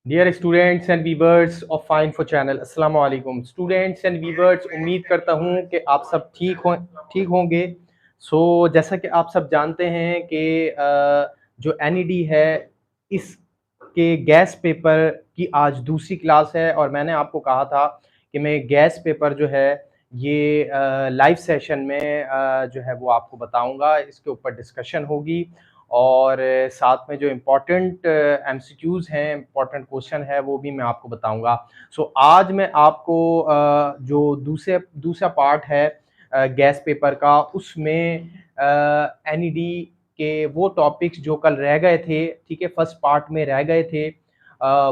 Dear students and viewers of fine for channel, अस्सलाम वालेकुम students and viewers. उम्मीद करता हूँ कि आप सब ठीक होंगे। जैसा कि आप सब जानते हैं कि जो एनईडी है, इसके गैस पेपर की आज दूसरी क्लास है और मैंने आपको कहा था कि मैं गैस पेपर जो है ये लाइव सेशन में जो है वो आपको बताऊंगा, इसके ऊपर डिस्कशन होगी और साथ में जो इम्पोर्टेंट एमसीक्यूज़ हैं, इम्पोर्टेंट क्वेश्चन है, वो भी मैं आपको बताऊंगा। आज मैं आपको जो दूसरा पार्ट है गैस पेपर का, उसमें एनईडी के वो टॉपिक्स जो कल रह गए थे, ठीक है, फर्स्ट पार्ट में रह गए थे,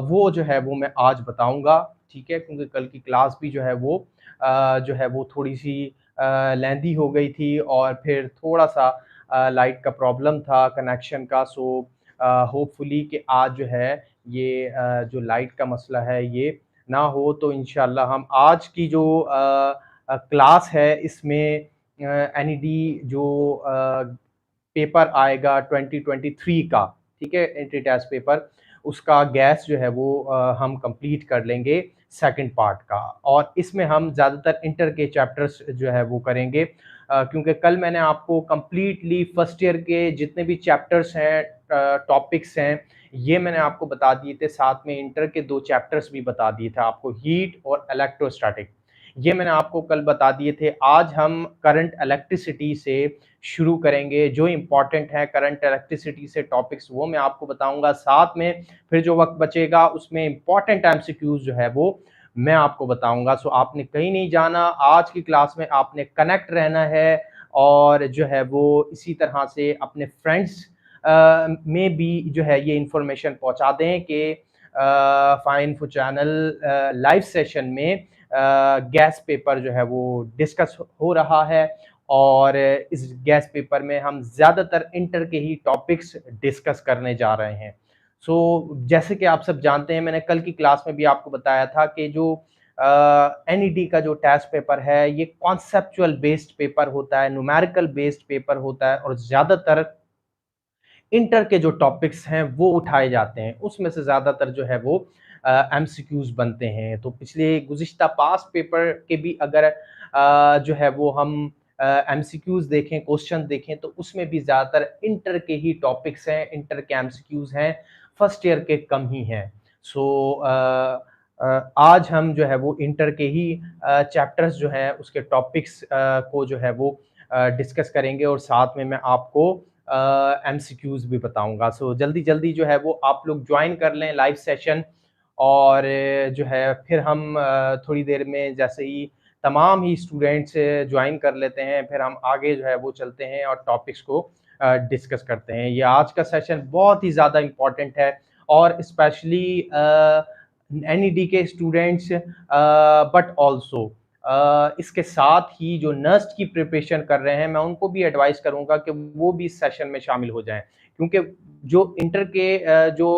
वो जो है वो मैं आज बताऊंगा, ठीक है, क्योंकि कल की क्लास भी जो है वो जो है वो थोड़ी सी लेंदी हो गई थी और फिर थोड़ा सा लाइट का प्रॉब्लम था कनेक्शन का। होपफुली कि आज जो है ये जो लाइट का मसला है ये ना हो, तो इंशाल्लाह हम आज की जो क्लास है इसमें एनईडी जो पेपर आएगा 2023 का, ठीक है, एंट्री टेस्ट पेपर, उसका गैस जो है वो हम कंप्लीट कर लेंगे सेकंड पार्ट का। और इसमें हम ज़्यादातर इंटर के चैप्टर्स जो है वो करेंगे, क्योंकि कल मैंने आपको कंप्लीटली फर्स्ट ईयर के जितने भी चैप्टर्स हैं, टॉपिक्स हैं, ये मैंने आपको बता दिए थे। साथ में इंटर के 2 चैप्टर्स भी बता दिए थे आपको, हीट और इलेक्ट्रोस्टैटिक, ये मैंने आपको कल बता दिए थे। आज हम करंट इलेक्ट्रिसिटी से शुरू करेंगे, जो इम्पोर्टेंट है करंट इलेक्ट्रिसिटी से टॉपिक्स वो मैं आपको बताऊंगा। साथ में फिर जो वक्त बचेगा उसमें इम्पोर्टेंट एमसीक्यूज जो है वो मैं आपको बताऊंगा। आपने कहीं नहीं जाना, आज की क्लास में आपने कनेक्ट रहना है और जो है वो इसी तरह से अपने फ्रेंड्स में भी जो है ये इंफॉर्मेशन पहुंचा दें कि fine for channel live session में गैस पेपर जो है वो डिस्कस हो रहा है और इस गैस पेपर में हम ज़्यादातर इंटर के ही टॉपिक्स डिस्कस करने जा रहे हैं। जैसे कि आप सब जानते हैं, मैंने कल की क्लास में भी आपको बताया था कि जो एनईडी का जो टेस्ट पेपर है ये कॉन्सेप्चुअल बेस्ड पेपर होता है, न्यूमेरिकल बेस्ड पेपर होता है और ज़्यादातर इंटर के जो टॉपिक्स हैं वो उठाए जाते हैं, उसमें से ज़्यादातर जो है वो एमसीक्यूज बनते हैं। तो पिछले गुज़िश्ता पास्ट पेपर के भी अगर जो है वो हम एमसीक्यूज देखें, क्वेश्चन देखें, तो उसमें भी ज़्यादातर इंटर के ही टॉपिक्स हैं, इंटर के एमसीक्यूज हैं, फर्स्ट ईयर के कम ही हैं। आज हम जो है वो इंटर के ही चैप्टर्स जो हैं उसके टॉपिक्स को जो है वो डिस्कस करेंगे और साथ में मैं आपको एमसीक्यूज भी बताऊंगा। जल्दी जल्दी जो है वो आप लोग ज्वाइन कर लें लाइव सेशन और जो है फिर हम थोड़ी देर में जैसे ही तमाम ही स्टूडेंट्स ज्वाइन कर लेते हैं, फिर हम आगे जो है वो चलते हैं और टॉपिक्स को डिस्कस करते हैं। ये आज का सेशन बहुत ही ज़्यादा इम्पोर्टेंट है और स्पेशली एनईडी के स्टूडेंट्स, बट ऑल्सो इसके साथ ही जो नर्स की प्रिपरेशन कर रहे हैं, मैं उनको भी एडवाइस करूंगा कि वो भी इस सेशन में शामिल हो जाएं, क्योंकि जो इंटर के जो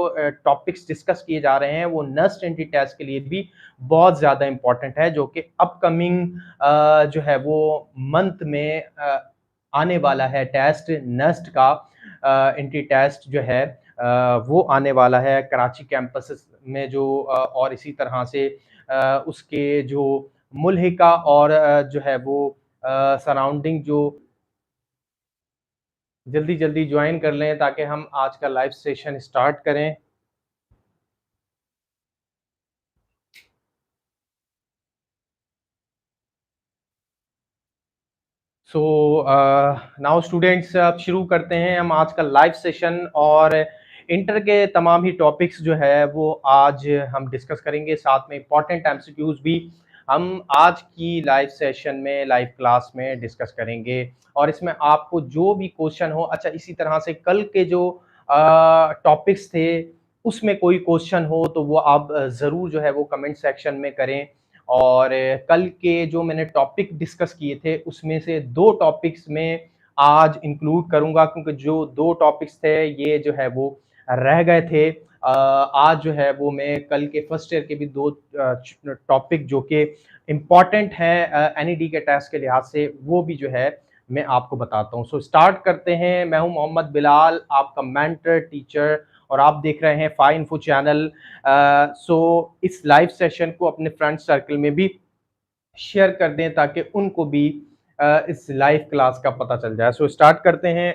टॉपिक्स डिस्कस किए जा रहे हैं वो नर्स एंट्री टेस्ट के लिए भी बहुत ज़्यादा इम्पोर्टेंट है, जो कि अपकमिंग जो है वो मंथ में आने वाला है टेस्ट, नर्स का एंट्री टेस्ट जो है वो आने वाला है कराची कैंपस में जो और इसी तरह से उसके जो मुल्हिका और जो है वो सराउंडिंग जो जल्दी जल्दी ज्वाइन कर लें ताकि हम आज का लाइव सेशन स्टार्ट करें। सो नाउ स्टूडेंट्स, अब शुरू करते हैं हम आज का लाइव सेशन और इंटर के तमाम ही टॉपिक्स जो है वो आज हम डिस्कस करेंगे, साथ में इंपॉर्टेंट एमसीक्यूज भी हम आज की लाइव सेशन में, लाइव क्लास में डिस्कस करेंगे। और इसमें आपको जो भी क्वेश्चन हो, अच्छा इसी तरह से कल के जो टॉपिक्स थे उसमें कोई क्वेश्चन हो तो वो आप ज़रूर जो है वो कमेंट सेक्शन में करें। और कल के जो मैंने टॉपिक डिस्कस किए थे उसमें से 2 टॉपिक्स में आज इंक्लूड करूंगा, क्योंकि जो 2 टॉपिक्स थे ये जो है वो रह गए थे। आज जो है वो मैं कल के फर्स्ट ईयर के भी 2 टॉपिक जो कि इम्पॉर्टेंट हैं एनईडी के टेस्ट के लिहाज से, वो भी जो है मैं आपको बताता हूँ। स्टार्ट करते हैं। मैं हूँ मोहम्मद बिलाल, आपका मेंटर, टीचर और आप देख रहे हैं फाइन इन्फो चैनल। सो इस लाइव सेशन को अपने फ्रेंड सर्कल में भी शेयर कर दें ताकि उनको भी इस लाइव क्लास का पता चल जाए। सो स्टार्ट करते हैं।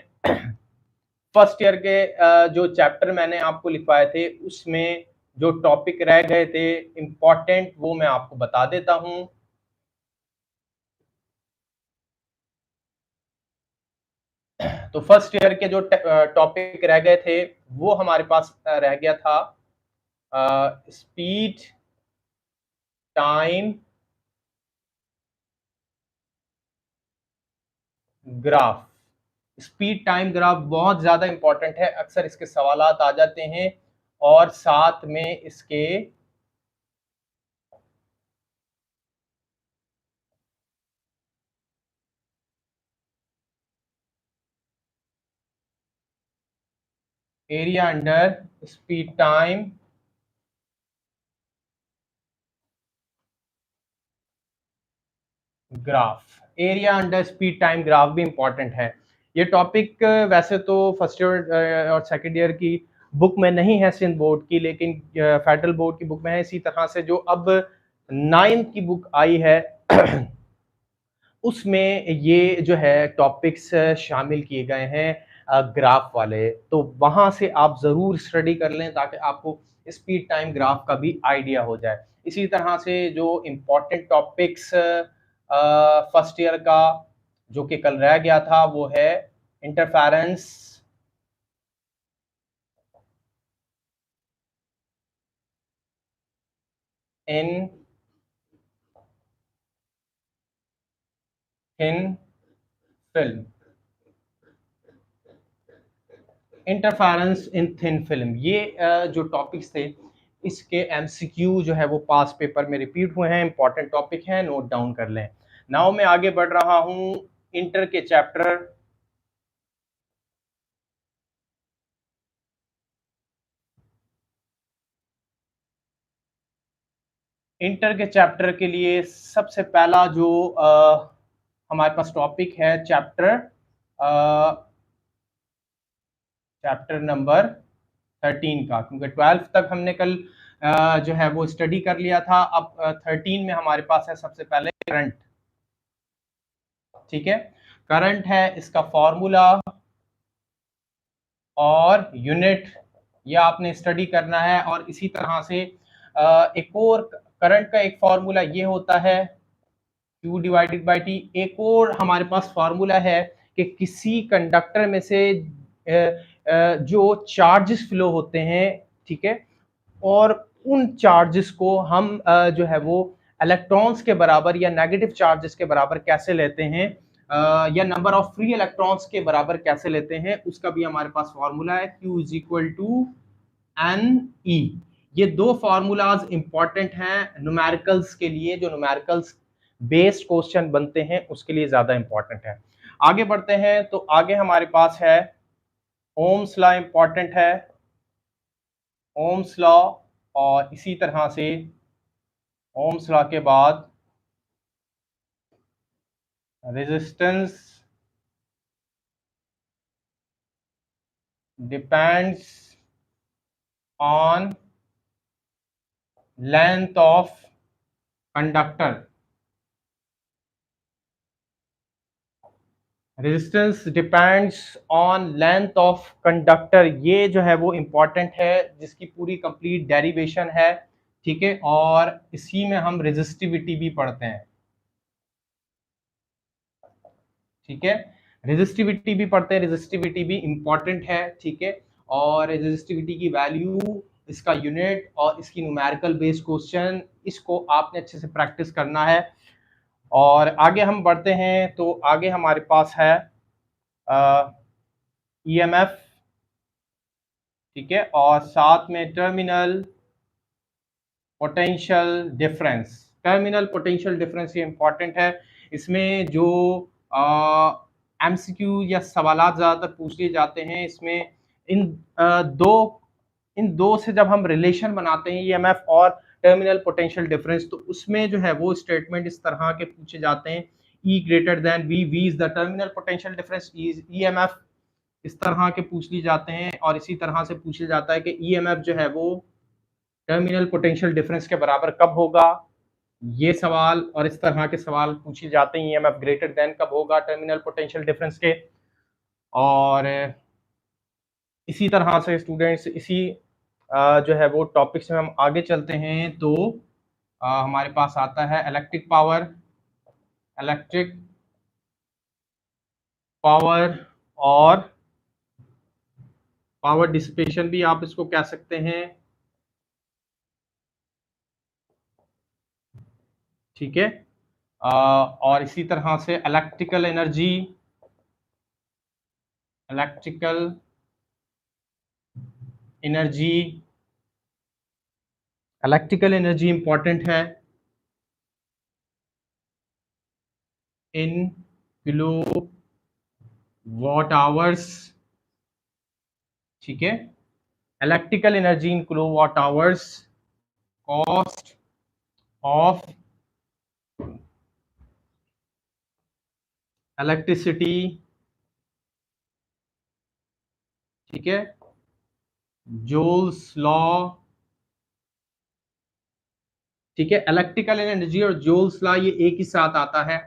फर्स्ट ईयर के जो चैप्टर मैंने आपको लिखवाए थे उसमें जो टॉपिक रह गए थे इम्पोर्टेंट वो मैं आपको बता देता हूं। तो फर्स्ट ईयर के जो टॉपिक रह गए थे वो हमारे पास रह गया था speed time graph. Speed time graph बहुत ज्यादा इंपॉर्टेंट है, अक्सर इसके सवालात आ जाते हैं और साथ में इसके area under speed time graph, area under speed time graph भी इंपॉर्टेंट है। ये टॉपिक वैसे तो फर्स्ट ईयर और सेकंड ईयर की बुक में नहीं है सिंध बोर्ड की, लेकिन फेडरल बोर्ड की बुक में है। इसी तरह से जो अब 9th की बुक आई है उसमें ये जो है टॉपिक्स शामिल किए गए हैं ग्राफ वाले, तो वहां से आप जरूर स्टडी कर लें ताकि आपको स्पीड टाइम ग्राफ का भी आइडिया हो जाए। इसी तरह से जो इम्पोर्टेंट टॉपिक्स फर्स्ट ईयर का जो कि कल रह गया था वो है इंटरफेरेंस इन थिन फिल्म। इंटरफेरेंस इन थिन फिल्म, ये जो टॉपिक्स थे इसके एमसीक्यू जो है वो पास पेपर में रिपीट हुए हैं, इंपॉर्टेंट टॉपिक हैं, नोट डाउन कर लें। नाउ मैं आगे बढ़ रहा हूं इंटर के चैप्टर के लिए सबसे पहला जो हमारे पास टॉपिक है चैप्टर नंबर 13 का, क्योंकि 12 तक हमने कल जो है वो स्टडी कर लिया था। अब 13 में हमारे पास है सबसे पहले करंट। ठीक है, करंट है, इसका फॉर्मूला और यूनिट ये आपने स्टडी करना है। और इसी तरह से एक और करंट का एक फॉर्मूला ये होता है Q डिवाइडेड बाई टी। एक और हमारे पास फॉर्मूला है कि किसी कंडक्टर में से जो चार्जेस फ्लो होते हैं, ठीक है, और उन चार्जेस को हम जो है वो इलेक्ट्रॉन्स के बराबर या नेगेटिव चार्जेस के बराबर कैसे लेते हैं, या नंबर ऑफ फ्री इलेक्ट्रॉन्स के बराबर कैसे लेते हैं, उसका भी हमारे पास फॉर्मूला है Q is equal to NE। ये दो फार्मूलाज इंपॉर्टेंट हैं न्यूमेरिकल्स के लिए, जो न्यूमेरिकल्स बेस्ड क्वेश्चन बनते हैं उसके लिए ज्यादा इंपॉर्टेंट है। आगे बढ़ते हैं, तो आगे हमारे पास है ओम्स लॉ इंपॉर्टेंट है, ओम्स लॉ। और इसी तरह से ओम्स लॉ के बाद resistance depends on length of conductor. Resistance depends on length of conductor, ये जो है वो इंपॉर्टेंट है, जिसकी पूरी कंप्लीट डेरिवेशन है। ठीक है, और इसी में हम रेजिस्टिविटी भी पढ़ते हैं। ठीक है, रेजिस्टिविटी भी पढ़ते हैं, रेजिस्टिविटी भी इंपॉर्टेंट है। ठीक है, और रेजिस्टिविटी की वैल्यू, इसका यूनिट और इसकी न्यूमेरिकल बेस्ड क्वेश्चन, इसको आपने अच्छे से प्रैक्टिस करना है। और आगे हम बढ़ते हैं, तो आगे हमारे पास है EMF। ठीक है, और साथ में terminal potential difference. Terminal potential difference ये इंपॉर्टेंट है, इसमें जो एमसीक्यू या सवालात ज़्यादातर पूछ लिए जाते हैं। इसमें इन दो से जब हम रिलेशन बनाते हैं ईएमएफ और टर्मिनल पोटेंशियल डिफरेंस, तो उसमें जो है वो स्टेटमेंट इस तरह के पूछे जाते हैं, E greater than V, V is the terminal potential difference, E is EMF, इस तरह के पूछ ली जाते हैं। और इसी तरह से पूछा जाता है कि ईएमएफ जो है वो टर्मिनल पोटेंशियल डिफरेंस के बराबर कब होगा, ये सवाल और इस तरह के सवाल पूछे जाते हैं। ईएमएफ ग्रेटर देन कब होगा टर्मिनल पोटेंशियल डिफरेंस के। और इसी तरह से स्टूडेंट्स इसी जो है वो टॉपिक्स में हम आगे चलते हैं तो हमारे पास आता है इलेक्ट्रिक पावर और पावर डिसिपेशन भी आप इसको कह सकते हैं। ठीक है। और इसी तरह से इलेक्ट्रिकल एनर्जी इंपॉर्टेंट है इन किलो वॉट आवर्स। ठीक है। Electrical energy in kilo watt hours, cost of electricity. ठीक है। Joules law. ठीक है। इलेक्ट्रिकल एनर्जी और जूल्स लॉ ये एक ही साथ आता है।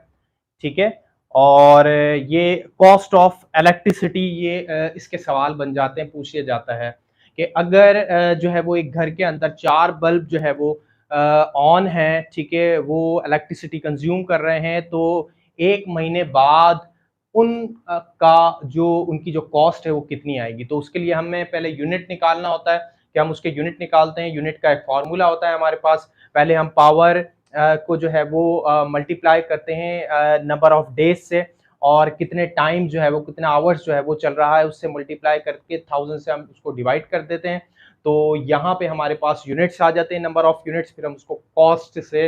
ठीक है। और ये कॉस्ट ऑफ इलेक्ट्रिसिटी ये इसके सवाल बन जाते हैं, पूछ लिया जाता है कि अगर जो है वो एक घर के अंदर 4 बल्ब जो है वो ऑन है, ठीक है, वो इलेक्ट्रिसिटी कंज्यूम कर रहे हैं, तो 1 महीने बाद उन का जो उनकी जो कॉस्ट है वो कितनी आएगी। तो उसके लिए हमें पहले यूनिट निकालना होता है कि हम उसके यूनिट निकालते हैं। यूनिट का एक फॉर्मूला होता है हमारे पास। पहले हम पावर को जो है वो मल्टीप्लाई करते हैं नंबर ऑफ डेज से, और कितने टाइम जो है वो कितना आवर्स जो है वो चल रहा है उससे मल्टीप्लाई करके 1000 से हम उसको डिवाइड कर देते हैं। तो यहाँ पे हमारे पास यूनिट्स आ जाते हैं, नंबर ऑफ यूनिट्स। फिर हम उसको कॉस्ट से,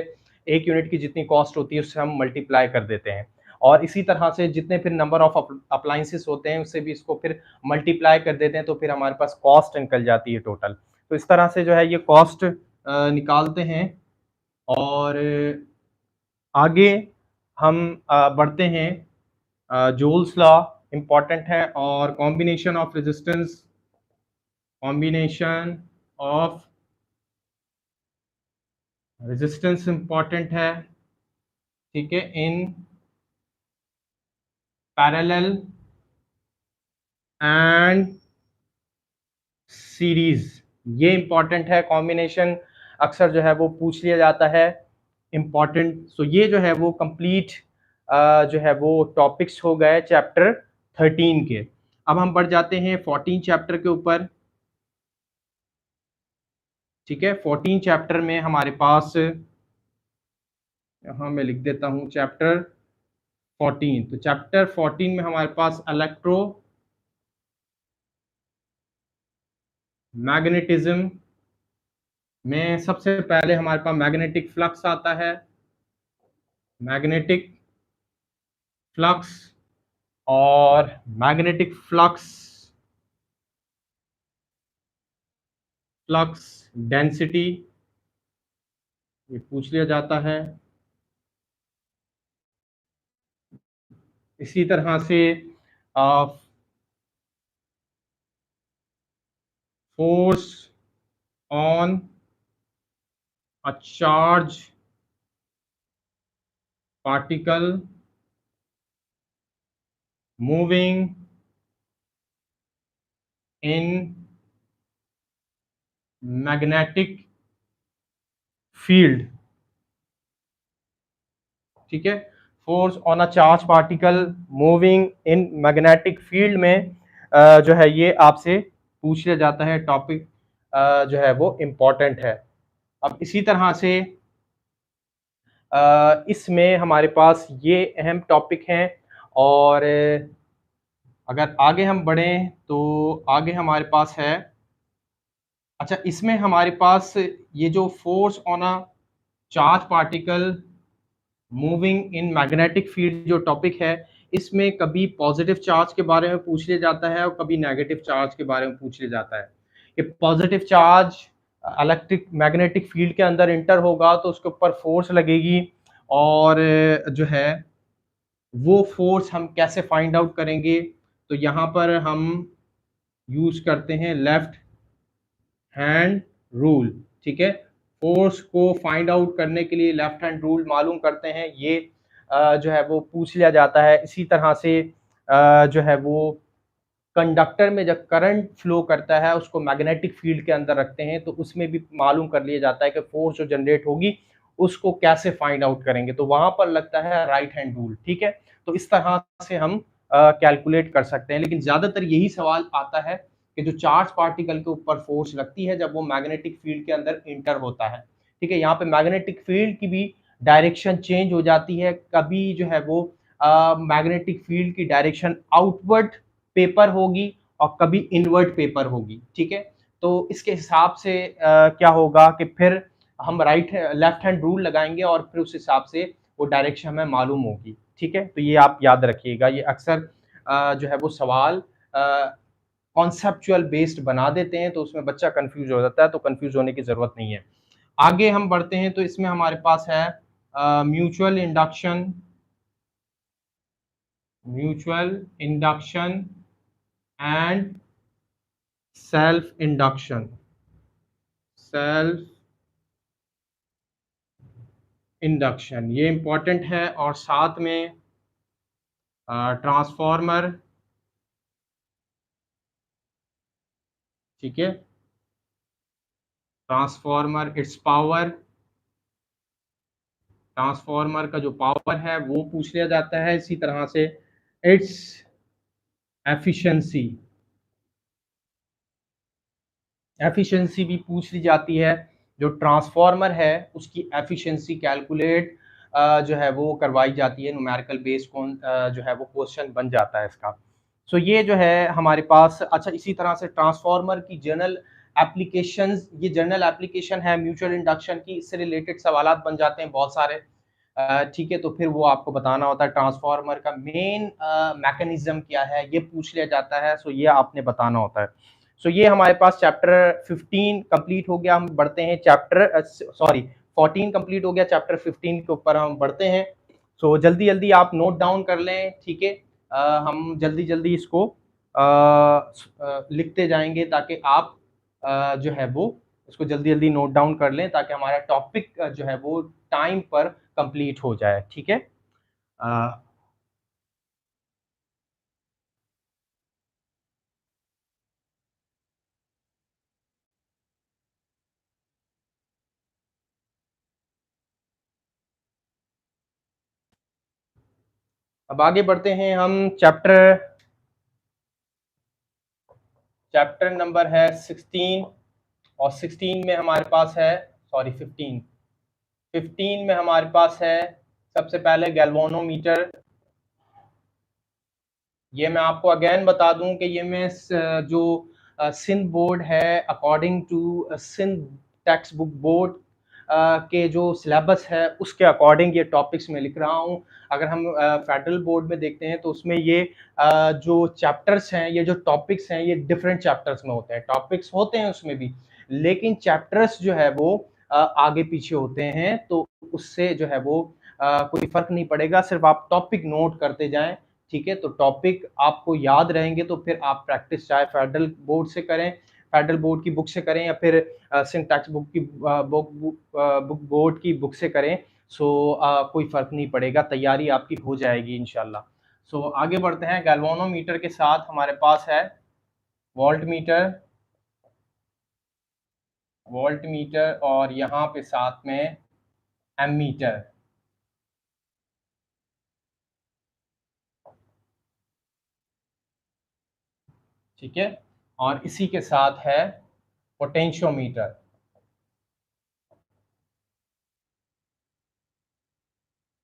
एक यूनिट की जितनी कॉस्ट होती है उससे हम मल्टीप्लाई कर देते हैं। और इसी तरह से जितने फिर नंबर ऑफ अप्लायंसेस होते हैं उससे भी इसको फिर मल्टीप्लाई कर देते हैं, तो फिर हमारे पास कॉस्ट निकल जाती है टोटल। तो इस तरह से जो है ये कॉस्ट निकालते हैं। और आगे हम बढ़ते हैं। जूल्स लॉ इम्पॉर्टेंट है, और कॉम्बिनेशन ऑफ रेजिस्टेंस इम्पॉर्टेंट है। ठीक है। इन पैरेलल एंड सीरीज ये इंपॉर्टेंट है। कॉम्बिनेशन अक्सर जो है वो पूछ लिया जाता है, इंपॉर्टेंट। सो ये जो है वो कंप्लीट जो है वो टॉपिक्स हो गए चैप्टर 13 के। अब हम बढ़ जाते हैं 14 चैप्टर के ऊपर। ठीक है। 14 चैप्टर में हमारे पास, यहाँ मैं लिख देता हूँ चैप्टर 14। तो चैप्टर 14 में हमारे पास मैग्नेटिज्म में सबसे पहले हमारे पास मैग्नेटिक फ्लक्स आता है। मैग्नेटिक फ्लक्स और मैग्नेटिक फ्लक्स डेंसिटी ये पूछ लिया जाता है। इसी तरह से force on a charge particle moving in magnetic field. ठीक है। Force on a charge particle moving in magnetic field में जो है ये आपसे पूछ लिया जाता है। टॉपिक जो है वो इम्पोर्टेंट है। अब इसी तरह से इसमें हमारे पास ये अहम टॉपिक हैं। और अगर आगे हम बढ़ें तो आगे हमारे पास है, अच्छा, इसमें हमारे पास ये जो force on a charge particle moving in magnetic field जो टॉपिक है, इसमें कभी पॉजिटिव चार्ज के बारे में पूछ लिया जाता है और कभी नेगेटिव चार्ज के बारे में पूछ लिया जाता है। कि positive charge electric magnetic field के अंदर इंटर होगा तो उसके ऊपर फोर्स लगेगी, और जो है वो फोर्स हम कैसे फाइंड आउट करेंगे। तो यहाँ पर हम यूज करते हैं लेफ्ट हैंड रूल। ठीक है, फोर्स को फाइंड आउट करने के लिए लेफ्ट हैंड रूल मालूम करते हैं, ये जो है वो पूछ लिया जाता है। इसी तरह से जो है वो कंडक्टर में जब करंट फ्लो करता है उसको मैग्नेटिक फील्ड के अंदर रखते हैं, तो उसमें भी मालूम कर लिया जाता है कि फोर्स जो जनरेट होगी उसको कैसे फाइंड आउट करेंगे, तो वहां पर लगता है राइट हैंड रूल। ठीक है, तो इस तरह से हम कैलकुलेट कर सकते हैं, लेकिन ज्यादातर यही सवाल आता है कि जो चार्ज पार्टिकल के ऊपर फोर्स लगती है जब वो मैग्नेटिक फील्ड के अंदर इंटर होता है। ठीक है, यहाँ पे मैग्नेटिक फील्ड की भी डायरेक्शन चेंज हो जाती है, कभी जो है वो मैग्नेटिक फील्ड की डायरेक्शन आउटवर्ड पेपर होगी और कभी इनवर्ट पेपर होगी। ठीक है, तो इसके हिसाब से क्या होगा कि फिर हम राइट लेफ्ट हैंड रूल लगाएंगे और फिर उस हिसाब से वो डायरेक्शन हमें मालूम होगी। ठीक है, तो ये आप याद रखिएगा, ये अक्सर जो है वो सवाल कॉन्सेप्चुअल बेस्ड बना देते हैं, तो उसमें बच्चा कंफ्यूज हो जाता है, तो कंफ्यूज होने की जरूरत नहीं है। आगे हम बढ़ते हैं, तो इसमें हमारे पास है mutual induction, mutual induction and self induction, self induction ये इंपॉर्टेंट है, और साथ में ट्रांसफॉर्मर। ठीक है, ट्रांसफॉर्मर इट्स पावर, ट्रांसफॉर्मर का जो पावर है वो पूछ लिया जाता है। इसी तरह से इट्स एफिशिएंसी, एफिशिएंसी भी पूछ ली जाती है। जो ट्रांसफॉर्मर है उसकी एफिशिएंसी कैलकुलेट जो है वो करवाई जाती है, न्यूमेरिकल बेस कौन जो है वो क्वेश्चन बन जाता है इसका। सो ये जो है हमारे पास। अच्छा, इसी तरह से ट्रांसफॉर्मर की जनरल एप्लीकेशंस, ये जनरल एप्लीकेशन है म्यूचुअल इंडक्शन की, इससे रिलेटेड सवालात बन जाते हैं बहुत सारे। ठीक है, तो फिर वो आपको बताना होता है ट्रांसफार्मर का मेन मैकेनिज्म क्या है, ये पूछ लिया जाता है, सो ये आपने बताना होता है। सो ये हमारे पास चैप्टर 15 कंप्लीट हो गया। हम बढ़ते हैं चैप्टर 14 कंप्लीट हो गया, चैप्टर 15 के ऊपर हम बढ़ते हैं। सो जल्दी जल्दी आप नोट डाउन कर लें। ठीक है, हम जल्दी जल्दी इसको लिखते जाएंगे ताकि आप जो है वो उसको जल्दी जल्दी नोट डाउन कर लें, ताकि हमारा टॉपिक जो है वो टाइम पर कंप्लीट हो जाए। ठीक है, अ, अब आगे बढ़ते हैं हम। चैप्टर नंबर है 16, और 16 में हमारे पास है, 15, 15 में हमारे पास है सबसे पहले गैल्वानोमीटर। ये मैं आपको अगेन बता दूं कि ये मैं जो सिंध बोर्ड है, according to Sindh text book board के जो सिलेबस है उसके अकॉर्डिंग ये टॉपिक्स में लिख रहा हूँ। अगर हम फेडरल बोर्ड में देखते हैं तो उसमें ये जो चैप्टर्स हैं, ये जो टॉपिक्स हैं, ये डिफरेंट चैप्टर्स में होते हैं। टॉपिक्स होते हैं उसमें भी, लेकिन चैप्टर्स जो है वो आगे पीछे होते हैं, तो उससे जो है वो कोई फर्क नहीं पड़ेगा, सिर्फ आप टॉपिक नोट करते जाएं। ठीक है, तो टॉपिक आपको याद रहेंगे तो फिर आप प्रैक्टिस चाहे फेडरल बोर्ड से करें, फेडरल बोर्ड की बुक से करें, या फिर सिंटैक्स बुक की बुक बोर्ड की बुक से करें। सो कोई फर्क नहीं पड़ेगा, तैयारी आपकी हो जाएगी इंशाल्लाह। सो आगे बढ़ते हैं। गैल्वानोमीटर के साथ हमारे पास है वोल्ट मीटर, वोल्ट मीटर, और यहाँ पे साथ में एमीटर। ठीक है, और इसी के साथ है पोटेंशियोमीटर।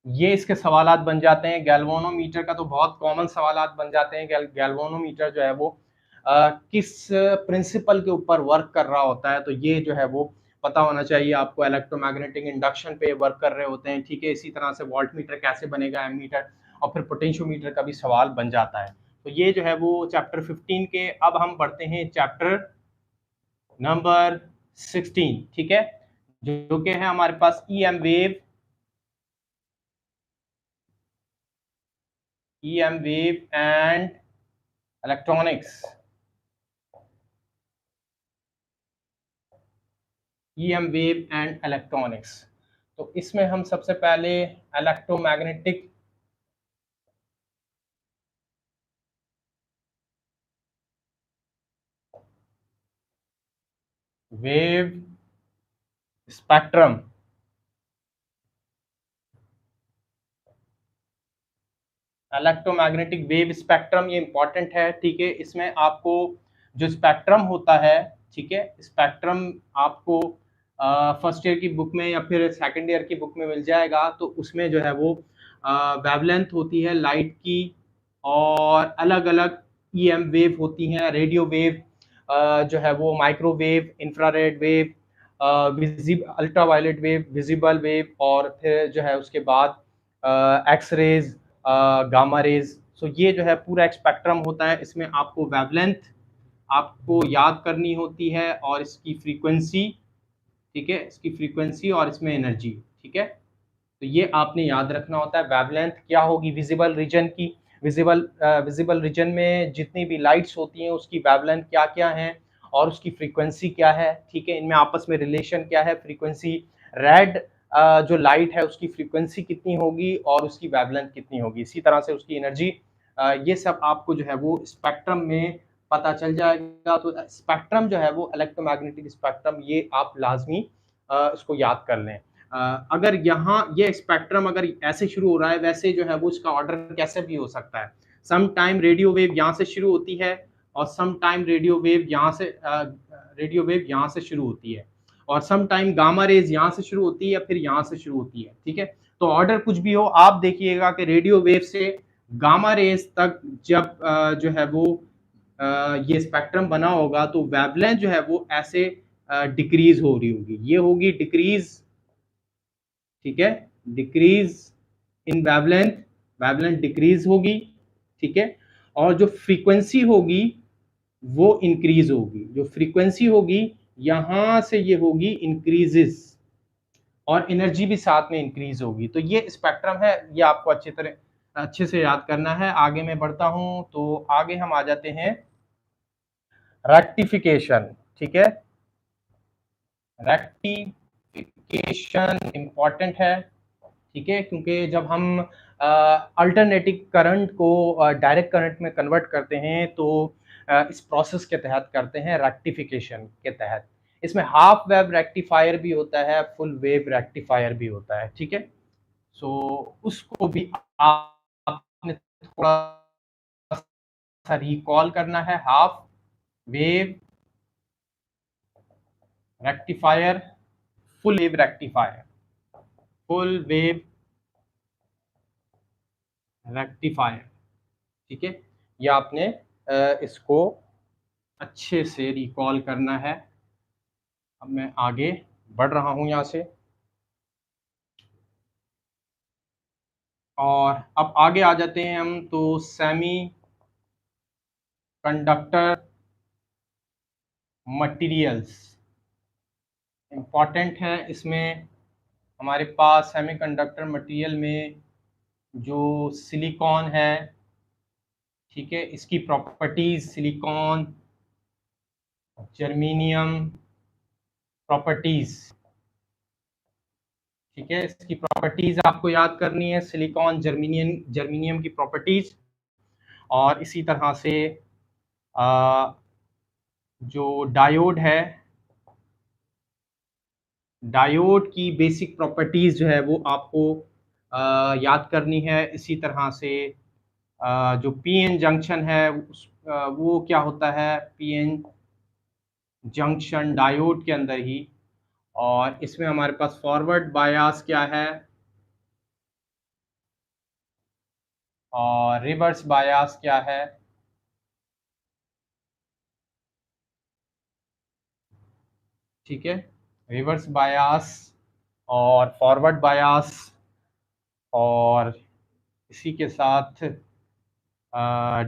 ये इसके सवालात बन जाते हैं। गैल्वानोमीटर का तो बहुत कॉमन सवालात बन जाते हैं। गैल्वानोमीटर जो है वो किस प्रिंसिपल के ऊपर वर्क कर रहा होता है, तो ये जो है वो पता होना चाहिए आपको। इलेक्ट्रोमैग्नेटिक इंडक्शन पे वर्क कर रहे होते हैं। ठीक है, इसी तरह से वोल्ट मीटर कैसे बनेगा, एमीटर, और फिर पोटेंशियोमीटर का भी सवाल बन जाता है। तो ये जो है वो चैप्टर 15 के। अब हम बढ़ते हैं चैप्टर नंबर 16। ठीक है, जो कि है हमारे पास EM wave, EM wave and electronics, EM wave and electronics. तो इसमें हम सबसे पहले electromagnetic wave spectrum, electromagnetic wave spectrum ये इंपॉर्टेंट है, ठीक है। इसमें आपको जो स्पेक्ट्रम होता है, ठीक है, स्पेक्ट्रम आपको फर्स्ट ईयर की बुक में या फिर सेकंड ईयर की बुक में मिल जाएगा। तो उसमें जो है वो वेवलेंथ होती है लाइट की, और अलग अलग ईएम वेव होती हैं, रेडियो वेव जो है वो, microwave, infrared wave, ultraviolet wave, visible wave, और फिर जो है उसके बाद एक्स रेज, गामा रेज। सो ये जो है पूरा एक स्पेक्ट्रम होता है। इसमें आपको वेवलेंथ आपको याद करनी होती है, और इसकी फ्रीक्वेंसी, ठीक है, इसकी फ्रीक्वेंसी और इसमें एनर्जी, ठीक है। तो ये आपने याद रखना होता है। वेवलेंथ क्या होगी विजिबल रीजन की, विजिबल रीजन में जितनी भी लाइट्स होती हैं उसकी वेवलेंथ क्या क्या है, और उसकी फ्रीक्वेंसी क्या है, ठीक है। इनमें आपस में रिलेशन क्या है, फ्रीक्वेंसी रेड जो लाइट है उसकी फ्रीक्वेंसी कितनी होगी और उसकी वेवलेंथ कितनी होगी, इसी तरह से उसकी एनर्जी, ये सब आपको जो है वो स्पेक्ट्रम में पता चल जाएगा। तो स्पेक्ट्रम जो है वो इलेक्ट्रोमैग्नेटिक स्पेक्ट्रम, ये आप लाजमी इसको याद कर लें। अगर यहाँ ये स्पेक्ट्रम अगर ऐसे शुरू हो रहा है, वैसे जो है वो इसका ऑर्डर कैसे भी हो सकता है। सम टाइम रेडियो वेव यहाँ से शुरू होती है, और सम टाइम रेडियो वेव यहाँ से शुरू होती है, और सम टाइम गामा रेज यहाँ से शुरू होती है या फिर यहाँ से शुरू होती है, ठीक है। तो ऑर्डर कुछ भी हो, आप देखिएगा कि रेडियो वेव से गामा रेज तक जब जो है वो ये स्पेक्ट्रम बना होगा, तो वेवलेंथ जो है वो ऐसे डिक्रीज हो रही होगी, ये होगी डिक्रीज, ठीक है, decrease in wavelength, wavelength decrease होगी, ठीक है। और जो फ्रीक्वेंसी होगी वो इंक्रीज होगी, जो फ्रीक्वेंसी होगी यहां से ये होगी इंक्रीजेस, और एनर्जी भी साथ में इंक्रीज होगी। तो ये स्पेक्ट्रम है, ये आपको अच्छे से याद करना है। आगे मैं बढ़ता हूं, तो आगे हम आ जाते हैं रेक्टिफिकेशन, ठीक है। रेक्टिफिकेशन इंपॉर्टेंट है, ठीक है, क्योंकि जब हम अल्टरनेटिंग करंट को डायरेक्ट करंट में कन्वर्ट करते हैं, तो इस प्रोसेस के तहत करते हैं, रेक्टिफिकेशन के तहत। इसमें हाफ वेव रेक्टिफायर भी होता है, फुल वेव रेक्टिफायर भी होता है, ठीक है। सो उसको भी आपने थोड़ा सा रिकॉल करना है। Half wave rectifier, full wave rectifier, full wave rectifier, ठीक है। ये आपने इसको अच्छे से रिकॉल करना है। अब मैं आगे बढ़ रहा हूं यहाँ से, और अब आगे आ जाते हैं हम, तो सेमी कंडक्टर मटेरियल्स इम्पॉर्टेंट है। इसमें हमारे पास सेमीकंडक्टर मटेरियल में जो सिलिकॉन है, ठीक है, इसकी प्रॉपर्टीज, सिलिकॉन, जर्मेनियम प्रॉपर्टीज, ठीक है, इसकी प्रॉपर्टीज आपको याद करनी है, सिलिकॉन, जर्मेनियम की प्रॉपर्टीज। और इसी तरह से जो डायोड है, डायोड की बेसिक प्रॉपर्टीज जो है वो आपको याद करनी है। इसी तरह से जो पीएन जंक्शन है वो क्या होता है, पीएन जंक्शन डायोड के अंदर ही। और इसमें हमारे पास फॉरवर्ड बायास क्या है, और रिवर्स बायास क्या है, ठीक है। रिवर्स बायास और फॉरवर्ड बायास, और इसी के साथ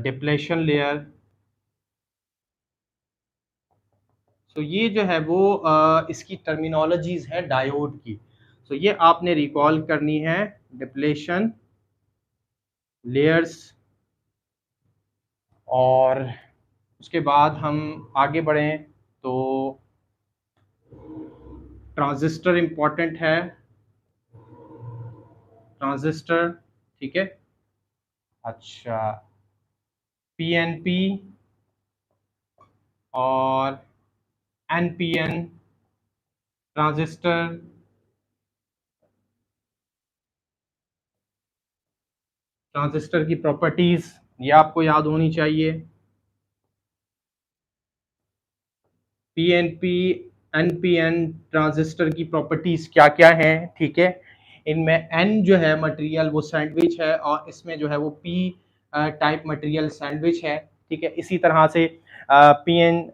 डिप्लेशन लेयर। तो ये जो है वो इसकी टर्मिनोलॉजीज है डायोड की। तो ये आपने रिकॉल करनी है, डिप्लेशन लेयर्स, और उसके बाद हम आगे बढ़ें तो ट्रांजिस्टर इम्पॉर्टेंट है, ट्रांजिस्टर, ठीक है। अच्छा, पीएनपी और एनपीएन ट्रांजिस्टर, ट्रांजिस्टर की प्रॉपर्टीज ये आपको याद होनी चाहिए। पीएनपी एनपीएन ट्रांजिस्टर की प्रॉपर्टीज क्या क्या हैं, ठीक है। इनमें एन जो है मटेरियल वो सैंडविच है, और इसमें जो है वो पी टाइप मटेरियल सैंडविच है, ठीक है। इसी तरह से पीएन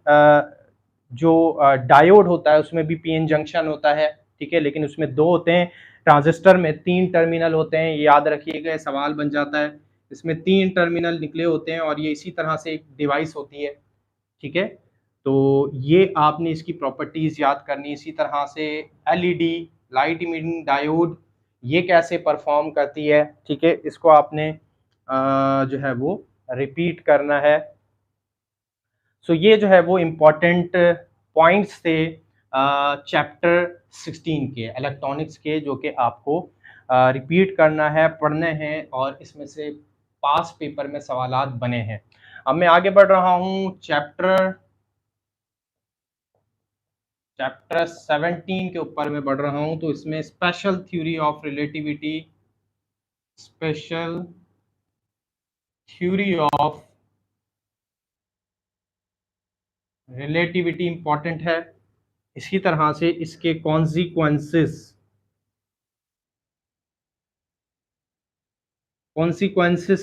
जो डायोड होता है उसमें भी पीएन जंक्शन होता है, ठीक है, लेकिन उसमें दो होते हैं। ट्रांजिस्टर में तीन टर्मिनल होते हैं, ये याद रखिएगा, सवाल बन जाता है। इसमें तीन टर्मिनल निकले होते हैं और ये इसी तरह से एक डिवाइस होती है, ठीक है। तो ये आपने इसकी प्रॉपर्टीज याद करनी। इसी तरह से एलईडी लाइट इमिटिंग डायोड ये कैसे परफॉर्म करती है, ठीक है, इसको आपने जो है वो रिपीट करना है। सो ये जो है वो इम्पोर्टेंट पॉइंट्स थे चैप्टर 16 के इलेक्ट्रॉनिक्स के, जो कि आपको रिपीट करना है, पढ़ने हैं, और इसमें से पास पेपर में सवालात बने हैं। अब मैं आगे बढ़ रहा हूँ चैप्टर 17 के ऊपर मैं बढ़ रहा हूँ। तो इसमें special theory of relativity, special theory of relativity important है। इसी तरह से इसके कॉन्सिक्वेंसेस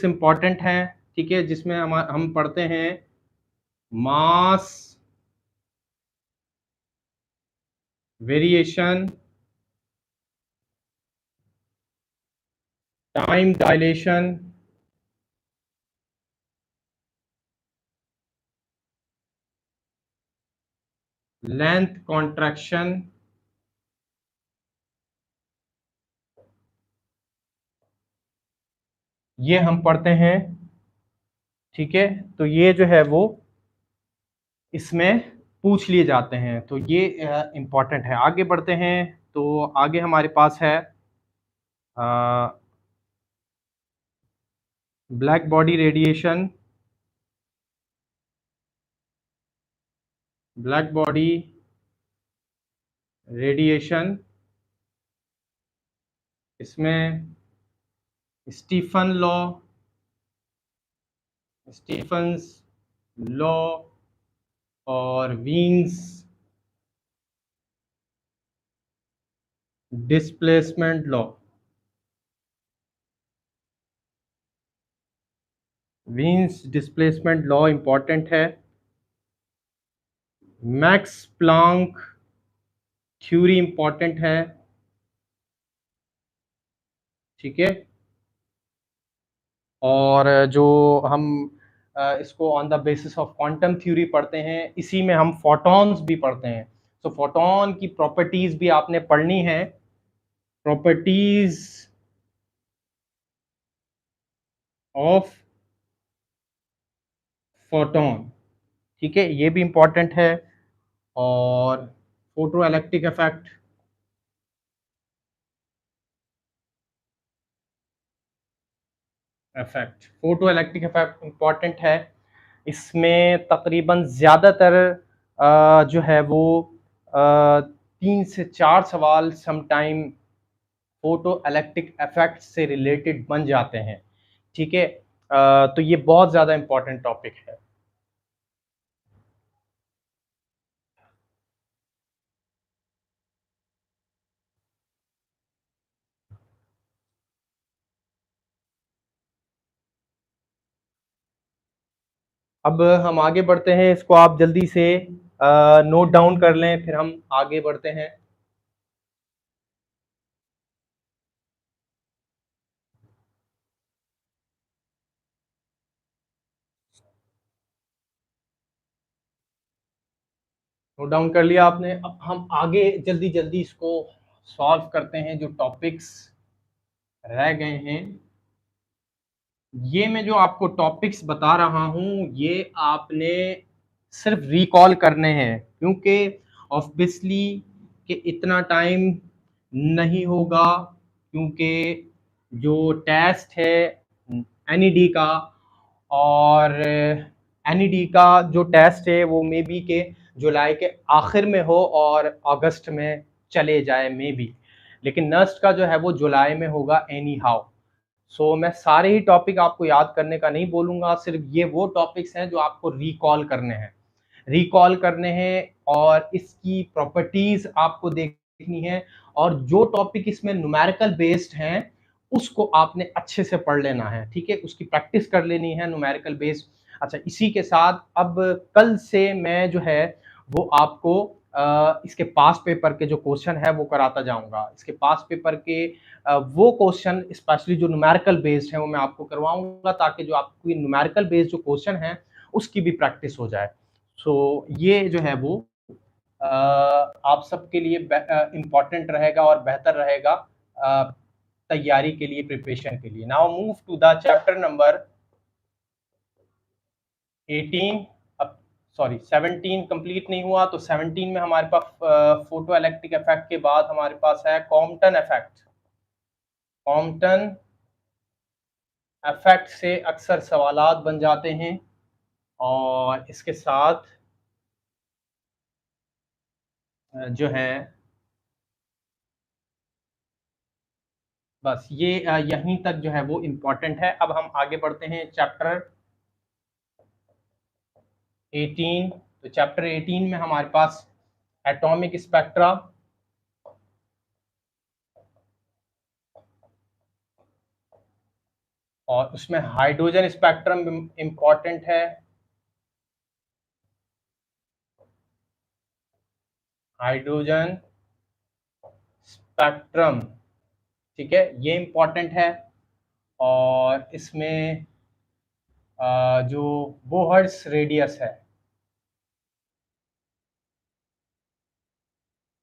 इंपॉर्टेंट हैं, ठीक है, जिसमें हम पढ़ते हैं mass variation, time dilation, length contraction, ये हम पढ़ते हैं, ठीक है। तो ये जो है वो इसमें पूछ लिए जाते हैं, तो ये इम्पॉर्टेंट है। आगे बढ़ते हैं तो आगे हमारे पास है black body radiation, black body radiation, इसमें स्टीफन लॉ, स्टीफन्स लॉ और Wien's displacement law, Wien's displacement law important है। मैक्स प्लांक थ्योरी इंपॉर्टेंट है, ठीक है। और जो हम इसको on the basis of quantum theory पढ़ते हैं, इसी में हम फोटॉन्स भी पढ़ते हैं। तो फोटॉन की प्रॉपर्टीज भी आपने पढ़नी है, प्रॉपर्टीज ऑफ फोटॉन, ठीक है, ये भी इंपॉर्टेंट है। और photo electric effect, photo electric effect important है। इसमें तकरीबन ज़्यादातर जो है वो 3 से 4 सवाल समटाइम फोटो इलेक्ट्रिक इफेक्ट से रिलेटेड बन जाते हैं, ठीक है। तो ये बहुत ज़्यादा इंपॉर्टेंट टॉपिक है। अब हम आगे बढ़ते हैं, इसको आप जल्दी से नोट डाउन कर लें, फिर हम आगे बढ़ते हैं। नोट डाउन कर लिया आपने? अब हम आगे जल्दी जल्दी इसको सॉल्व करते हैं, जो टॉपिक्स रह गए हैं। ये मैं जो आपको टॉपिक्स बता रहा हूँ, ये आपने सिर्फ रिकॉल करने हैं, क्योंकि ऑब्वियसली कि इतना टाइम नहीं होगा, क्योंकि जो टेस्ट है एनईडी का, और एनईडी का जो टेस्ट है वो मे बी के जुलाई के आखिर में हो और अगस्त में चले जाए मे बी, लेकिन नस्ट का जो है वो जुलाई में होगा एनी हाउ। सो मैं सारे ही टॉपिक आपको याद करने का नहीं बोलूँगा, सिर्फ ये वो टॉपिक्स हैं जो आपको रिकॉल करने हैं। रिकॉल करने हैं और इसकी प्रॉपर्टीज़ आपको देखनी है, और जो टॉपिक इसमें न्यूमेरिकल बेस्ड हैं, उसको आपने अच्छे से पढ़ लेना है, ठीक है? उसकी प्रैक्टिस कर लेनी है न्यूमेरिकल बेस्ड। अच्छा, इसी के साथ अब कल से मैं जो है वो आपको इसके पास्ट पेपर के जो क्वेश्चन है वो कराता जाऊँगा। इसके पास्ट पेपर के वो क्वेश्चन स्पेशली जो न्यूमेरिकल बेस्ड हैं वो मैं आपको करवाऊँगा, ताकि जो आपकी न्यूमेरिकल बेस्ड जो क्वेश्चन हैं उसकी भी प्रैक्टिस हो जाए। सो ये जो है वो आप सबके लिए इम्पोर्टेंट रहेगा और बेहतर रहेगा तैयारी के लिए, प्रिपरेशन के लिए। Now move to the chapter number 18। अब सॉरी 17 कंप्लीट नहीं हुआ, तो 17 में हमारे पास फोटो इलेक्ट्रिक इफेक्ट के बाद हमारे पास है कॉम्पटन इफेक्ट। कॉम्पटन इफेक्ट से अक्सर सवालात बन जाते हैं, और इसके साथ जो है बस ये यहीं तक जो है वो इम्पोर्टेंट है। अब हम आगे बढ़ते हैं चैप्टर 18। तो चैप्टर 18 में हमारे पास एटॉमिक स्पेक्ट्रा, और उसमें हाइड्रोजन स्पेक्ट्रम इम्पोर्टेंट है। हाइड्रोजन स्पेक्ट्रम, ठीक है, ये इम्पोर्टेंट है। और इसमें जो बोहर्स रेडियस है,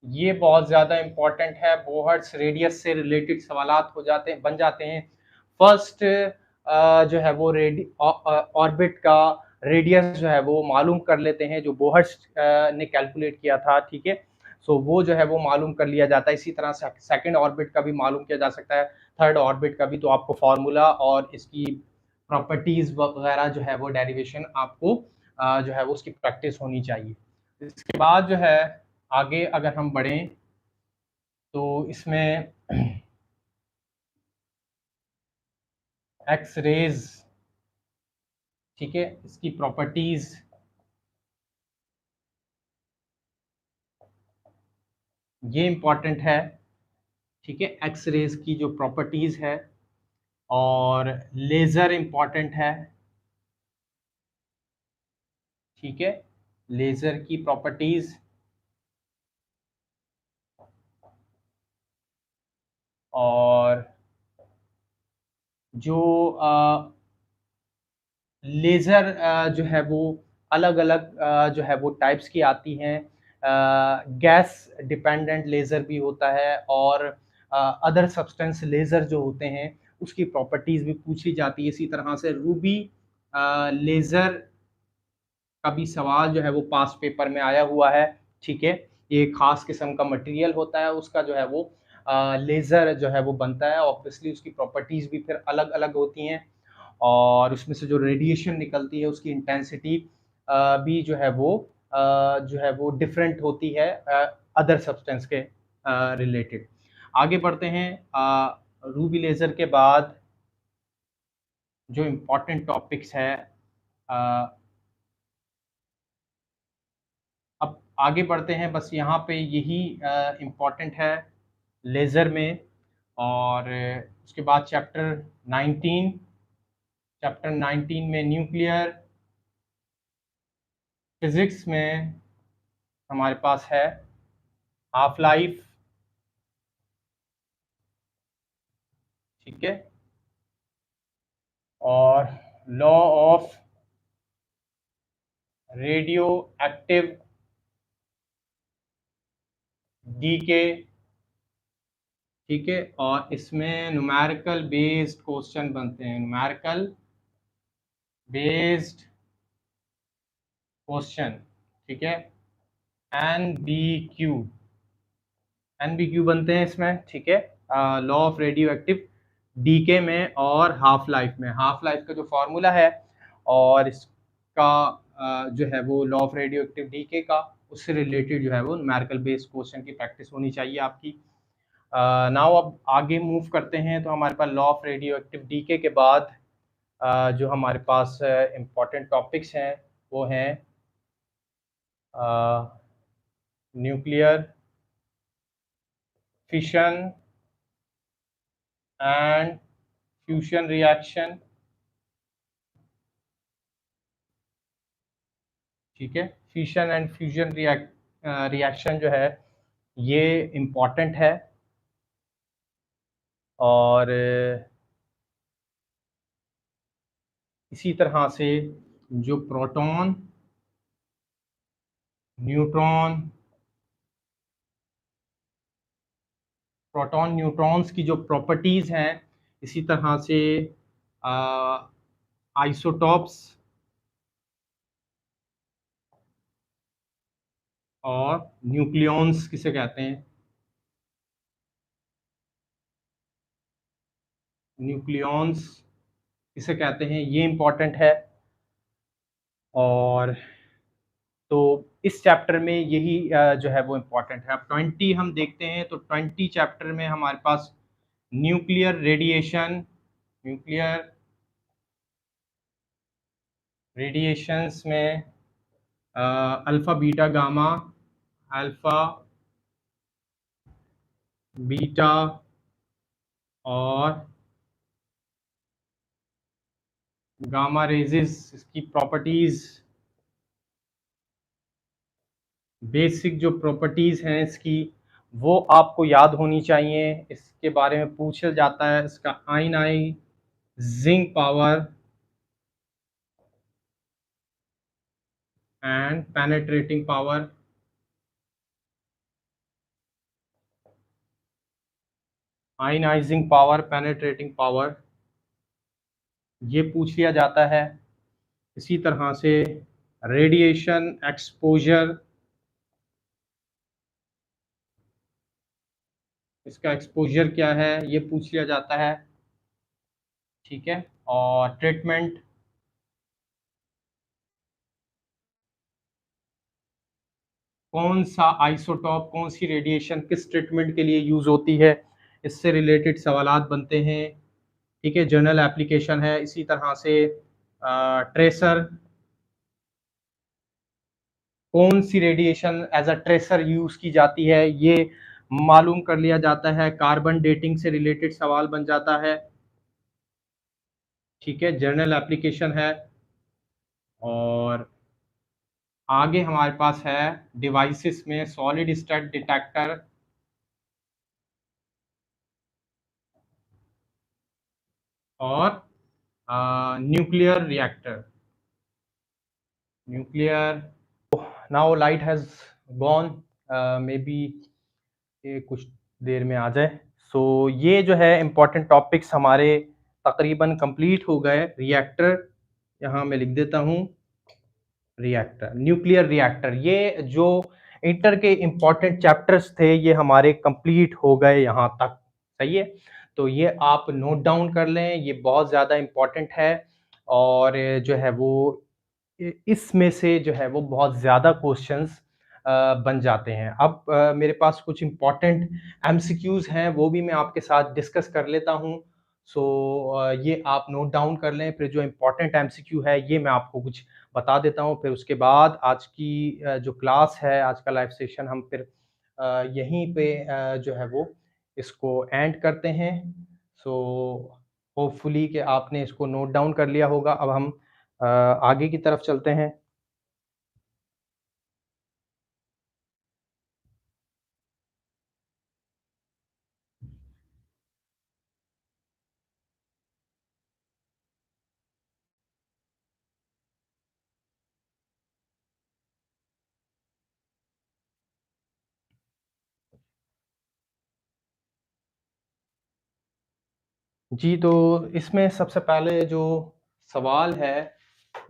ये बहुत ज़्यादा इम्पोर्टेंट है। बोहर्स रेडियस से रिलेटेड सवालात हो जाते हैं, बन जाते हैं। फर्स्ट जो है वो ऑर्बिट का रेडियस जो है वो मालूम कर लेते हैं, जो बोहर्स ने कैलकुलेट किया था, ठीक है। सो वो जो है वो मालूम कर लिया जाता है। इसी तरह सेकंड ऑर्बिट का भी मालूम किया जा सकता है, थर्ड ऑर्बिट का भी। तो आपको फार्मूला और इसकी प्रॉपर्टीज वगैरह जो है वो डेरिवेशन आपको जो है वो उसकी प्रैक्टिस होनी चाहिए। इसके बाद जो है आगे अगर हम बढ़ें, तो इसमें एक्स रेज, ठीक है, इसकी प्रॉपर्टीज, ये इम्पॉर्टेंट है, ठीक है। एक्स रेज की जो प्रॉपर्टीज है, और लेज़र इम्पॉर्टेंट है, ठीक है। लेज़र की प्रॉपर्टीज, और जो लेज़र जो है वो अलग अलग जो है वो टाइप्स की आती हैं। गैस डिपेंडेंट लेज़र भी होता है, और अदर सब्सटेंस लेज़र जो होते हैं उसकी प्रॉपर्टीज़ भी पूछी जाती है। इसी तरह से रूबी लेज़र का भी सवाल जो है वो पास्ट पेपर में आया हुआ है, ठीक है। ये खास किस्म का मटेरियल होता है, उसका जो है वो लेज़र जो है वो बनता है। ऑब्वियसली उसकी प्रॉपर्टीज़ भी फिर अलग अलग होती हैं, और उसमें से जो रेडिएशन निकलती है उसकी इंटेंसिटी भी जो है वो डिफरेंट होती है अदर सब्सटेंस के रिलेटेड। आगे बढ़ते हैं। रूबी लेज़र के बाद जो इम्पोर्टेंट टॉपिक्स है, अ, अब आगे बढ़ते हैं, बस यहाँ पे यही इम्पोर्टेंट है लेज़र में। और उसके बाद चैप्टर 19 में न्यूक्लियर फिज़िक्स में हमारे पास है हाफ लाइफ, ठीक है, और law of radio active decay, ठीक है। और इसमें न्यूमेरिकल बेस्ड क्वेश्चन बनते हैं, न्यूमेरिकल बेस्ड क्वेश्चन, ठीक है, NBQ, NBQ बनते हैं इसमें, ठीक है, law of radio active decay में और हाफ लाइफ में। हाफ लाइफ का जो फार्मूला है और इसका जो है वो law of radio active decay का, उससे रिलेटेड जो है वो न्यूमेरिकल बेस्ड क्वेश्चन की प्रैक्टिस होनी चाहिए आपकी। नाउ अब आगे मूव करते हैं, तो हमारे पास law of radio active decay के बाद जो हमारे पास इम्पॉर्टेंट टॉपिक्स हैं वो हैं nuclear fission and fusion reaction, ठीक है। फिशन एंड फ्यूजन रिएक्शन जो है ये इम्पॉर्टेंट है। और इसी तरह से जो न्यूट्रॉन प्रोटॉन न्यूट्रॉन्स की जो प्रॉपर्टीज़ हैं, इसी तरह से आइसोटॉप्स और न्यूक्लियॉन्स किसे कहते हैं, न्यूक्लियॉन्स किसे कहते हैं, ये इम्पॉर्टेंट है। और तो इस चैप्टर में यही जो है वो इम्पोर्टेंट है। अब 20 हम देखते हैं, तो 20 चैप्टर में हमारे पास न्यूक्लियर रेडिएशन, न्यूक्लियर रेडिएशंस में alpha beta gamma, alpha beta और गामा रेजेस, इसकी प्रॉपर्टीज़, बेसिक जो प्रॉपर्टीज़ हैं इसकी, वो आपको याद होनी चाहिए। इसके बारे में पूछा जाता है, इसका ionising power and penetrating power, ionising power, penetrating power, ये पूछ लिया जाता है। इसी तरह से रेडिएशन एक्सपोजर, इसका एक्सपोजर क्या है ये पूछ लिया जाता है, ठीक है। और ट्रीटमेंट, कौन सा आइसोटॉप, कौन सी रेडिएशन किस ट्रीटमेंट के लिए यूज़ होती है, इससे रिलेटेड सवालात बनते हैं, ठीक है। जनरल एप्लीकेशन है। इसी तरह से ट्रेसर, कौन सी radiation as a tracer use की जाती है, ये मालूम कर लिया जाता है। कार्बन डेटिंग से रिलेटेड सवाल बन जाता है, ठीक है, जनरल एप्लीकेशन है। और आगे हमारे पास है डिवाइसेस में सॉलिड स्टेट डिटेक्टर और nuclear reactor, nuclear. Now light has gone, may be ये कुछ देर में आ जाए। सो ये जो है इम्पोर्टेंट टॉपिक्स हमारे तकरीबन कंप्लीट हो गए। रिएक्टर यहाँ मैं लिख देता हूँ, रिएक्टर, न्यूक्लियर रिएक्टर, ये जो इंटर के इम्पोर्टेंट चैप्टर्स थे ये हमारे कंप्लीट हो गए यहाँ तक, सही है। तो ये आप नोट डाउन कर लें, ये बहुत ज़्यादा इम्पोर्टेंट है। और जो है वो इसमें से जो है वो बहुत ज़्यादा क्वेश्चंस बन जाते हैं। अब मेरे पास कुछ इम्पोर्टेंट एमसीक्यूज़ हैं, वो भी मैं आपके साथ डिस्कस कर लेता हूँ। सो ये आप नोट डाउन कर लें, फिर जो इम्पोर्टेंट एमसीक्यू है ये मैं आपको कुछ बता देता हूँ। फिर उसके बाद आज की जो क्लास है, आज का लाइव सेशन हम फिर यहीं पे जो है वो इसको एंड करते हैं। सो होपफुली कि आपने इसको नोट डाउन कर लिया होगा। अब हम आगे की तरफ चलते हैं। जी, तो इसमें सबसे पहले जो सवाल है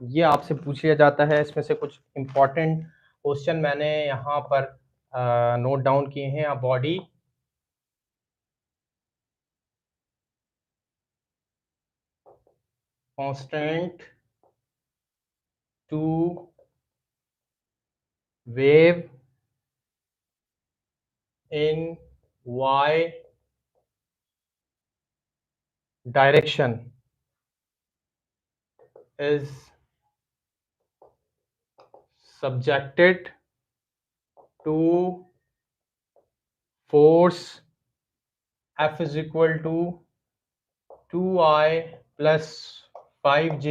ये आपसे पूछ लिया जाता है। इसमें से कुछ इम्पोर्टेंट क्वेश्चन मैंने यहाँ पर नोट डाउन किए हैं। A body constant to wave in y direction is subjected to force F is equal to 2I plus 5J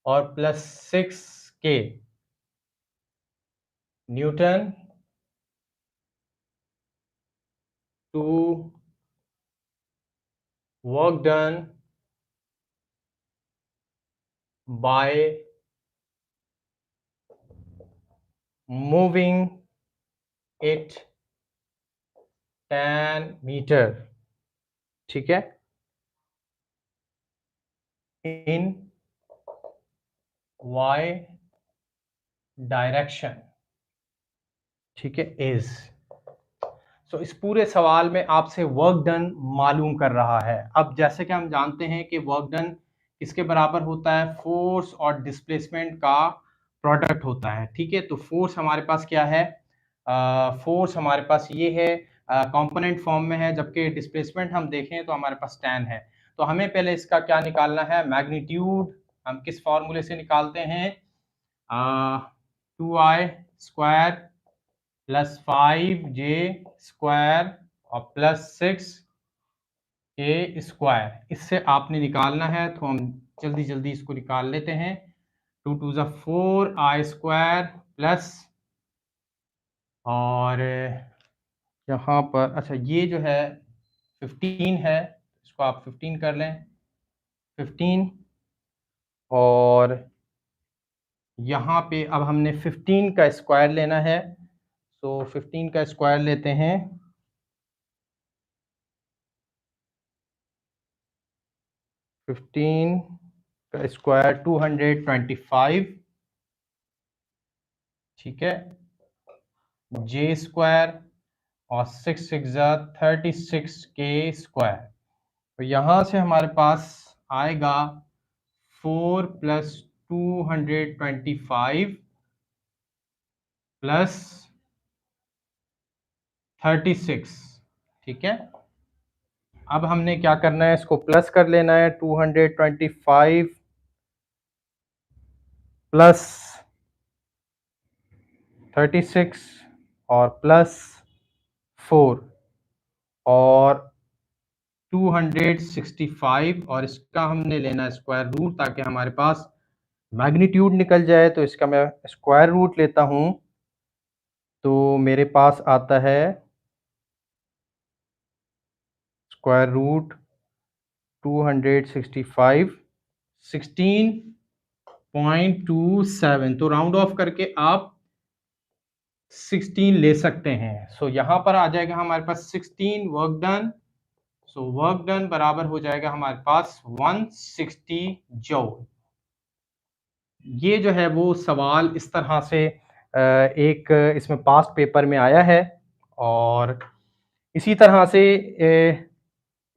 और plus 6K newton to work done by moving it 10 मीटर, ठीक है, in y direction, ठीक है, is. सो इस पूरे सवाल में आपसे वर्क डन मालूम कर रहा है। अब जैसे कि हम जानते हैं कि वर्क डन किसके बराबर होता है, फोर्स और डिस्प्लेसमेंट का प्रोडक्ट होता है, ठीक है। तो फोर्स हमारे पास क्या है, फोर्स हमारे पास ये है, कंपोनेंट फॉर्म में है, जबकि डिस्प्लेसमेंट हम देखें तो हमारे पास tan है। तो हमें पहले इसका क्या निकालना है, मैग्नीट्यूड। हम किस फॉर्मूले से निकालते हैं, 2I² प्लस 5J स्क्वायर और प्लस 6K²। इससे आपने निकालना है, तो हम जल्दी जल्दी इसको निकाल लेते हैं। 2 2 ज़ा 4I² प्लस, और यहाँ पर अच्छा ये जो है 15 है, इसको आप 15 कर लें, 15। और यहाँ पे अब हमने 15 का स्क्वायर लेना है, तो 15 का स्क्वायर लेते हैं, 15 का स्क्वायर 225, ठीक है, J² और 6 6 ज़ा 36K²। तो यहाँ से हमारे पास आएगा 4 प्लस 225 प्लस 36, ठीक है। अब हमने क्या करना है, इसको प्लस कर लेना है, 225 प्लस 36 और प्लस 4 और 265, और इसका हमने लेना है स्क्वायर रूट, ताकि हमारे पास मैग्नीट्यूड निकल जाए। तो इसका मैं स्क्वायर रूट लेता हूं, तो मेरे पास आता है स्क्वायर रूट 265 16.27। तो राउंड ऑफ करके आप 16 ले सकते हैं। सो यहाँ पर आ जाएगा हमारे पास 16 work done. So work done बराबर हो जाएगा हमारे पास 160 जूल। ये जो है वो सवाल इस तरह से एक इसमें पास्ट पेपर में आया है। और इसी तरह से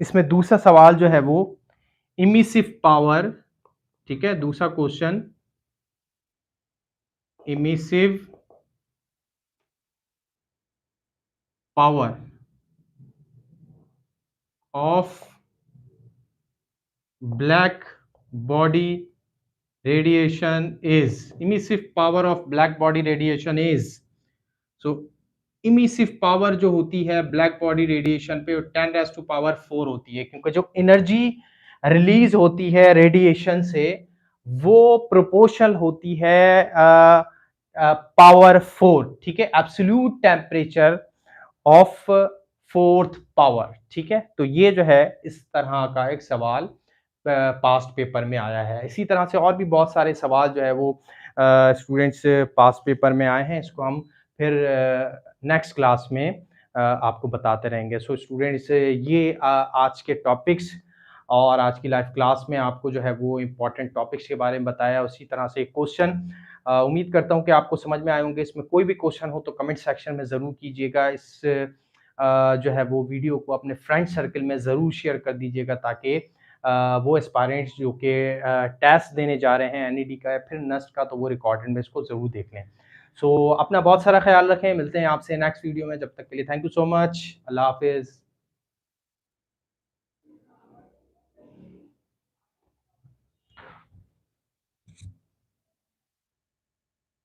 इसमें दूसरा सवाल जो है वो इमिसिव पावर, ठीक है, दूसरा question, emissive power of black body radiation is, emissive power of black body radiation is. So emissive power जो होती है ब्लैक बॉडी रेडिएशन पे 10⁻⁴ होती है, क्योंकि जो एनर्जी रिलीज होती है रेडिएशन से वो प्रोपोर्शनल होती है पावर 4, ठीक है, absolute temperature of fourth power, ठीक है। तो ये जो है इस तरह का एक सवाल पास्ट पेपर में आया है। इसी तरह से और भी बहुत सारे सवाल जो है वो स्टूडेंट्स पास्ट पेपर में आए हैं। इसको हम फिर नेक्स्ट क्लास में आपको बताते रहेंगे। सो स्टूडेंट्स ये आज के टॉपिक्स और आज की लाइव क्लास में आपको जो है वो इम्पोर्टेंट टॉपिक्स के बारे में बताया, उसी तरह से क्वेश्चन उम्मीद करता हूँ कि आपको समझ में आए होंगे। इसमें कोई भी क्वेश्चन हो तो कमेंट सेक्शन में ज़रूर कीजिएगा। जो है वो वीडियो को अपने फ्रेंड सर्कल में ज़रूर शेयर कर दीजिएगा ताकि वो एस्पायरेंट्स जो कि टेस्ट देने जा रहे हैं एनईडी का या फिर नेस्ट का, तो वो रिकॉर्डेड में इसको ज़रूर देख लें। सो अपना बहुत सारा ख़्याल रखें, मिलते हैं आपसे नेक्स्ट वीडियो में, जब तक के लिए थैंक यू सो मच, अल्लाह हाफ़िज़।